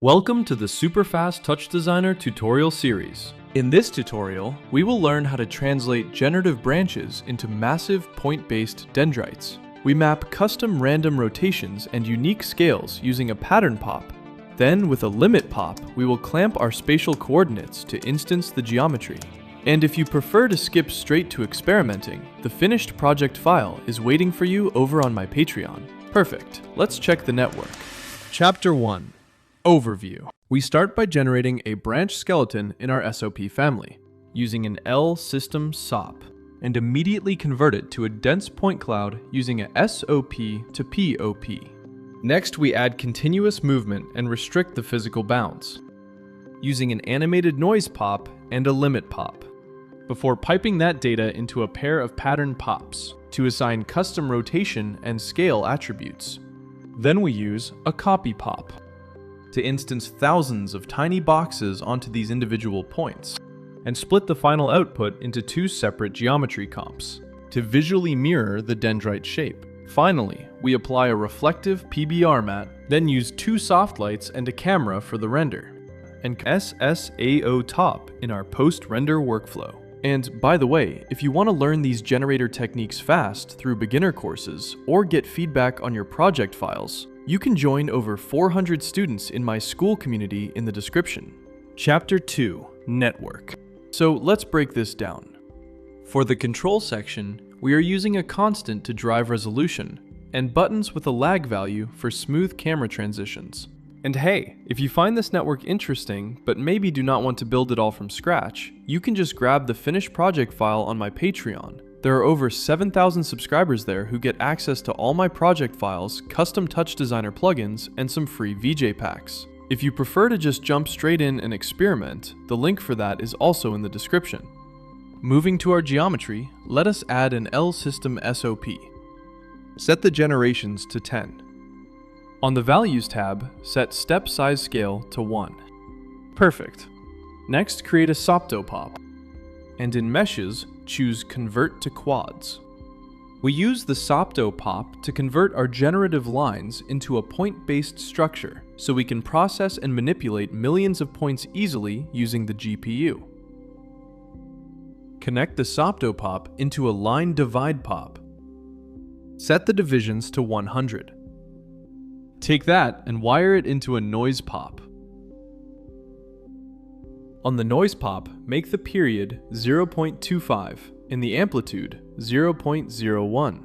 Welcome to the Superfast TouchDesigner tutorial series. In this tutorial, we will learn how to translate generative branches into massive point-based dendrites. We map custom random rotations and unique scales using a pattern pop. Then, with a limit pop, we will clamp our spatial coordinates to instance the geometry. And if you prefer to skip straight to experimenting, the finished project file is waiting for you over on my Patreon. Perfect. Let's check the network. Chapter 1. Overview. We start by generating a branch skeleton in our SOP family, using an L-System SOP, and immediately convert it to a dense point cloud using a SOP to POP. Next, we add continuous movement and restrict the physical bounds, using an animated noise pop and a limit pop, before piping that data into a pair of pattern pops to assign custom rotation and scale attributes. Then we use a copy pop to instance thousands of tiny boxes onto these individual points, and split the final output into two separate geometry comps to visually mirror the dendrite shape. Finally, we apply a reflective PBR mat, then use two soft lights and a camera for the render, and SSAO top in our post-render workflow. And by the way, if you want to learn these generator techniques fast through beginner courses or get feedback on your project files, you can join over 400 students in my school community in the description. Chapter 2. Network. So let's break this down. For the control section, we are using a constant to drive resolution, and buttons with a lag value for smooth camera transitions. And hey, if you find this network interesting, but maybe do not want to build it all from scratch, you can just grab the finished project file on my Patreon. There are over 7,000 subscribers there who get access to all my project files, custom TouchDesigner plugins, and some free VJ packs. If you prefer to just jump straight in and experiment, the link for that is also in the description. Moving to our geometry, let us add an L-System SOP. Set the generations to 10. On the Values tab, set Step Size Scale to 1. Perfect. Next, create a sopto pop. And in Meshes, choose Convert to Quads. We use the sopto pop to convert our generative lines into a point-based structure, so we can process and manipulate millions of points easily using the GPU. Connect the sopto pop into a line divide pop. Set the divisions to 100. Take that and wire it into a noise pop. On the noise pop, make the period 0.25 and the amplitude 0.01.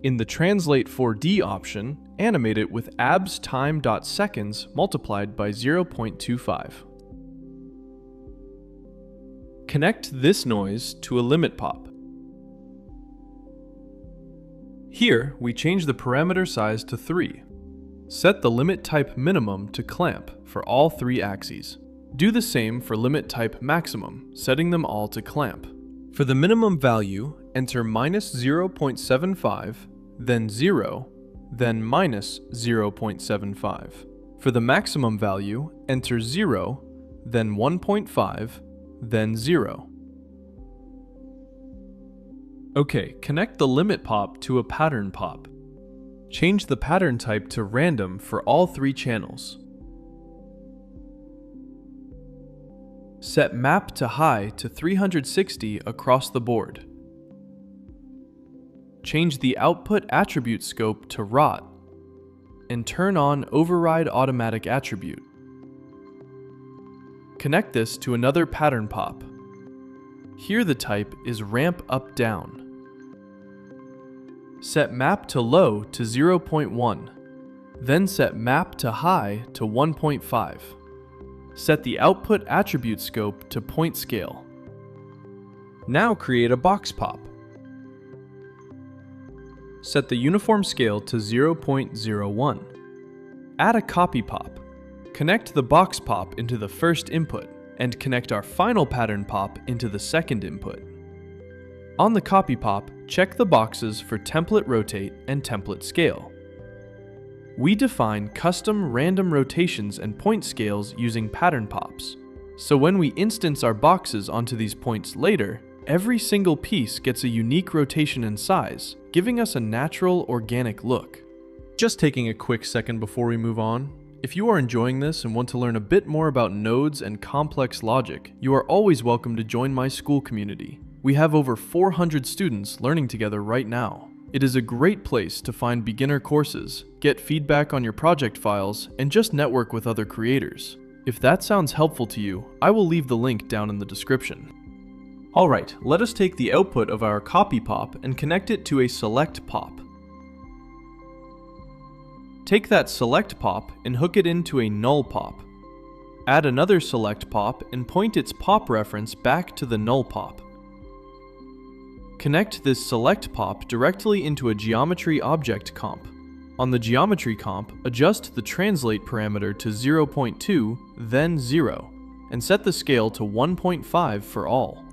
In the Translate 4D option, animate it with abs time.seconds multiplied by 0.25. Connect this noise to a limit pop. Here, we change the parameter size to 3. Set the limit type minimum to clamp for all 3 axes. Do the same for limit type maximum, setting them all to clamp. For the minimum value, enter minus 0.75, then 0, then minus 0.75. For the maximum value, enter 0, then 1.5, then 0. Okay, connect the limit pop to a pattern pop. Change the pattern type to random for all 3 channels. Set map to high to 360 across the board. Change the output attribute scope to rot, and turn on override automatic attribute. Connect this to another pattern pop. Here the type is ramp up down. Set map to low to 0.1, then set map to high to 1.5. Set the output attribute scope to point scale. Now create a box pop. Set the uniform scale to 0.01. Add a copy pop. Connect the box pop into the first input, and connect our final pattern pop into the second input. On the copy pop, check the boxes for template rotate and template scale. We define custom random rotations and point scales using pattern pops. So when we instance our boxes onto these points later, every single piece gets a unique rotation and size, giving us a natural, organic look. Just taking a quick second before we move on, If you are enjoying this and want to learn a bit more about nodes and complex logic, you are always welcome to join my school community. We have over 400 students learning together right now. It is a great place to find beginner courses, get feedback on your project files, and just network with other creators. If that sounds helpful to you, I will leave the link down in the description. Alright, let us take the output of our copy pop and connect it to a select pop. Take that select pop and hook it into a null pop. Add another select pop and point its pop reference back to the null pop. Connect this select pop directly into a geometry object comp. On the geometry comp, adjust the translate parameter to 0.2, then 0, and set the scale to 1.5 for all.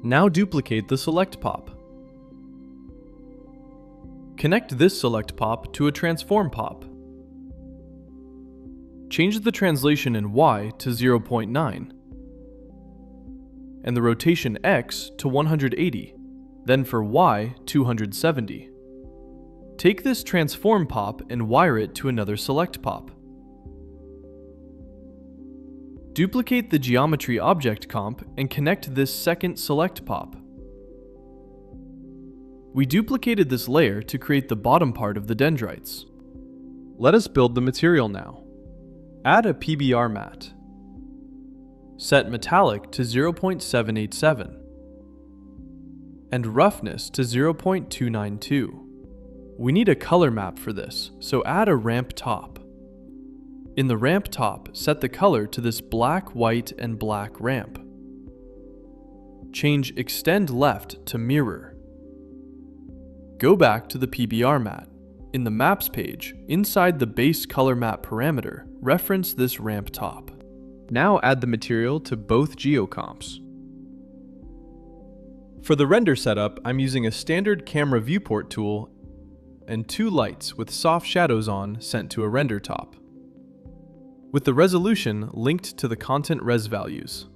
Now duplicate the select pop. Connect this select pop to a transform pop. Change the translation in Y to 0.9 and the rotation X to 180, then for Y 270. Take this transform pop and wire it to another select pop. Duplicate the geometry object comp and connect this second select pop. We duplicated this layer to create the bottom part of the dendrites. Let us build the material now. Add a PBR mat. Set metallic to 0.787 and roughness to 0.292. We need a color map for this, so add a ramp top. In the ramp top, set the color to this black, white, and black ramp. Change extend left to mirror. Go back to the PBR mat. In the Maps page, inside the base color map parameter, reference this ramp top. Now add the material to both geocomps. For the render setup, I'm using a standard camera viewport tool and two lights with soft shadows on sent to a render top, with the resolution linked to the content res values.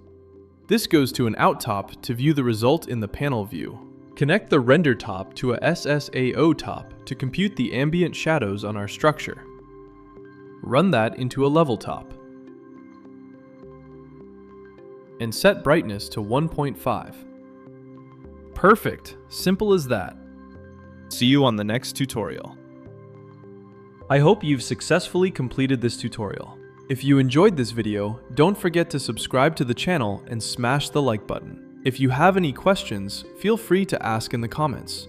This goes to an out top to view the result in the panel view. Connect the render top to a SSAO top to compute the ambient shadows on our structure. Run that into a level top. And set brightness to 1.5. Perfect! Simple as that. See you on the next tutorial. I hope you've successfully completed this tutorial. If you enjoyed this video, don't forget to subscribe to the channel and smash the like button. If you have any questions, feel free to ask in the comments.